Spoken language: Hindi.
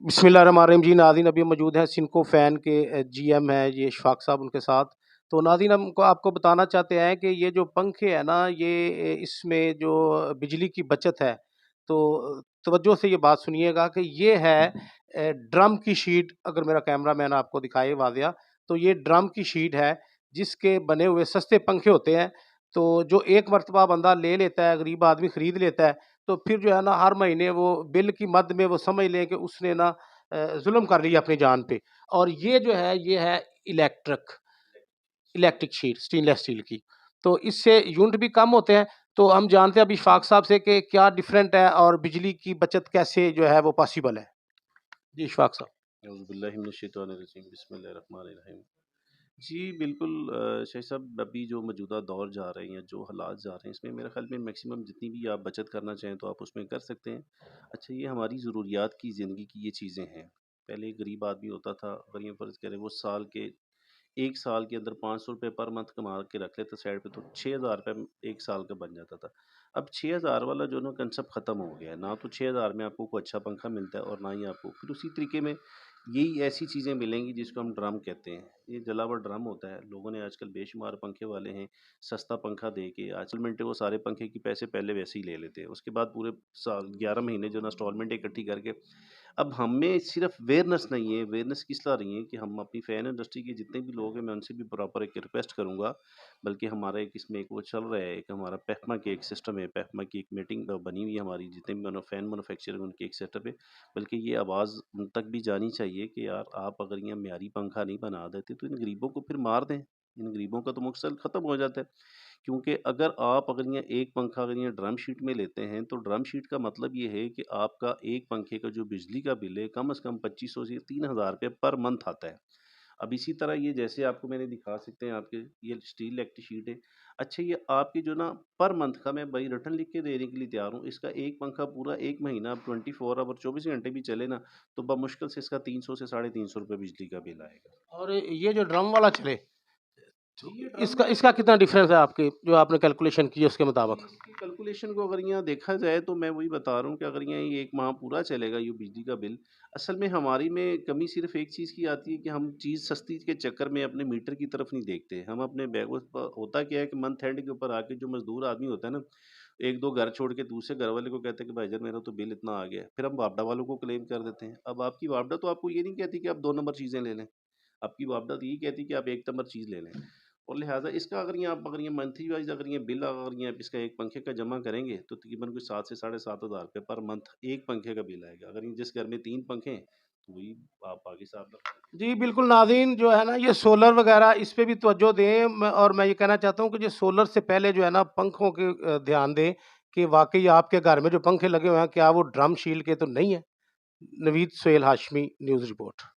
बिस्मिल्लाहिर्रहमानिर्रहीम जी। नाज़रीन अभी मौजूद हैं सिनको फ़ैन के जीएम हैं ये इशफ़ाक़ साहब उनके साथ। तो नाज़रीन हमको आपको बताना चाहते हैं कि ये जो पंखे हैं ना ये इसमें जो बिजली की बचत है, तो तवज्जो से ये बात सुनिएगा कि ये है ड्रम की शीट। अगर मेरा कैमरामैन आपको दिखाए वाज़िया, तो ये ड्रम की शीट है जिसके बने हुए सस्ते पंखे होते हैं। तो जो एक मर्तबा बंदा ले लेता है, गरीब आदमी खरीद लेता है, तो फिर जो है ना हर महीने वो बिल की मद में वो समझ लें कि उसने ना ज़ुल्म कर लिया अपनी जान पे। और ये जो है ये है electric electric sheet stainless steel की। तो इससे यूनिट भी कम होते हैं। तो हम जानते हैं अब इशफाक साहब से कि क्या डिफरेंट है और बिजली की बचत कैसे जो है वो पॉसिबल है। जी इशफाक साहब। औज़ुबिल्लाहिमिनश्शैतानिर्रजीम, बिस्मिल्लाहिर्रहमानिर्रहीम। जी, बिल्कुल शेख साहब, अभी जो मौजूदा दौर जा रहे हैं, जो हालात जा रहे हैं, इसमें मेरे ख़्याल में मैक्सिमम जितनी भी आप बचत करना चाहें तो आप उसमें कर सकते हैं। अच्छा, ये हमारी ज़रूरियात की ज़िंदगी की ये चीज़ें हैं। पहले एक गरीब आदमी होता था, अगर ये फ़र्ज़ करें वो साल के 1 साल के अंदर ₹500 पर मंथ कमा के रख लेता साइड पे, तो ₹6000 1 साल का बन जाता था। अब 6000 वाला जो ना कंसेप्ट ख़त्म हो गया है। ना तो 6000 में आपको कोई अच्छा पंखा मिलता है और ना ही आपको फिर उसी तरीके में यही ऐसी चीज़ें मिलेंगी जिसको हम ड्रम कहते हैं। ये जला हुआ ड्रम होता है। लोगों ने आजकल बेशुमार पंखे वाले हैं, सस्ता पंखा दे के आजकल मिनट वो सारे पंखे के पैसे पहले वैसे ही ले लेते हैं। उसके बाद पूरे साल 11 महीने जो ना इंस्टॉलमेंट इकट्ठी करके, अब हमें सिर्फ अवेयरनेस नहीं है, अवेयरनेस किस ला रही है कि हम अपनी फ़ैन इंडस्ट्री के जितने भी लोग हैं, मैं उनसे भी प्रॉपर एक रिक्वेस्ट करूँगा। बल्कि हमारा एक इसमें एक वो चल रहा है, एक हमारा पेफ़मा की एक सिस्टम है, पेफ़मा की एक मीटिंग बनी हुई है हमारी, जितने भी फ़ैन मैन्युफैक्चरर उनकी एक सेटअप है। बल्कि ये आवाज़ उन तक भी जानी चाहिए कि यार आप अगर ये मेयारी पंखा नहीं बना देते तो इन गरीबों को फिर मार दें। इन गरीबों का तो मकसद ख़त्म हो जाता है। क्योंकि अगर ये एक पंखा अगर ये ड्रम शीट में लेते हैं, तो ड्रम शीट का मतलब ये है कि आपका एक पंखे का जो बिजली का बिल है, कम से कम 2500 से 3000 रुपए पर मंथ आता है। अब इसी तरह ये जैसे आपको मैंने दिखा सकते हैं आपके, ये स्टील इलेक्ट्रिक शीट है। अच्छा, ये आपकी जो ना पर मंथ का मैं भाई रिटर्न लिख के देने के लिए तैयार हूँ। इसका एक पंखा पूरा 1 महीना 24 आवर 24 घंटे भी चले ना, तो बमुश्किल से इसका 300 से साढ़े 300 रुपए बिजली का बिल आएगा। और ये जो ड्रम वाला चले, जी, तो ये ड्रम इसका वाला इसका चले। कितना डिफरेंस है आपके जो आपने कैलकुलेशन की है उसके जी, मुताबिक? इसकी कैलकुलेशन को अगर यहाँ देखा जाए तो मैं वही बता रहा हूँ कि अगर यहाँ ये 1 माह पूरा चलेगा ये बिजली का बिल, असल में हमारी में कमी सिर्फ़ एक चीज़ की आती है कि हम चीज़ सस्ती के चक्कर में अपने मीटर की तरफ नहीं देखते। हम अपने बैगों प होता क्या है कि मंथ एंड के ऊपर आके जो मज़दूर आदमी होता है ना, 1-2 घर छोड़ के दूसरे घर वाले को कहते हैं कि भाईजान मेरा तो बिल इतना आ गया है। फिर हम वापडा वालों को क्लेम कर देते हैं। अब आपकी वापडा तो आपको ये नहीं कहती कि आप 2 नंबर चीज़ें ले लें। आपकी वापडा तो यही कहती है कि आप 1 नंबर चीज़ ले लें। और लिहाज़ा इसका अगर ये मंथली वाइज़ अगर ये बिल अगर ये आप इसका एक पंखे का जमा करेंगे तो तकरीबन कोई 7 से साढ़े 7,000 रुपए पर मंथ एक पंखे का बिल आएगा। अगर ये जिस घर में 3 पंखे हैं, तो वही आप बाकी 7 लाख। जी, बिल्कुल नाज़रीन जो है ना ये सोलर वग़ैरह इस पे भी तवज्जो दें। और मैं ये कहना चाहता हूँ कि जो सोलर से पहले जो है ना पंखों के ध्यान दें कि वाक़ई आपके घर में जो पंखे लगे हुए हैं क्या वो ड्रम शील्ड के तो नहीं है? Naveed Suhail Hashmi, news report.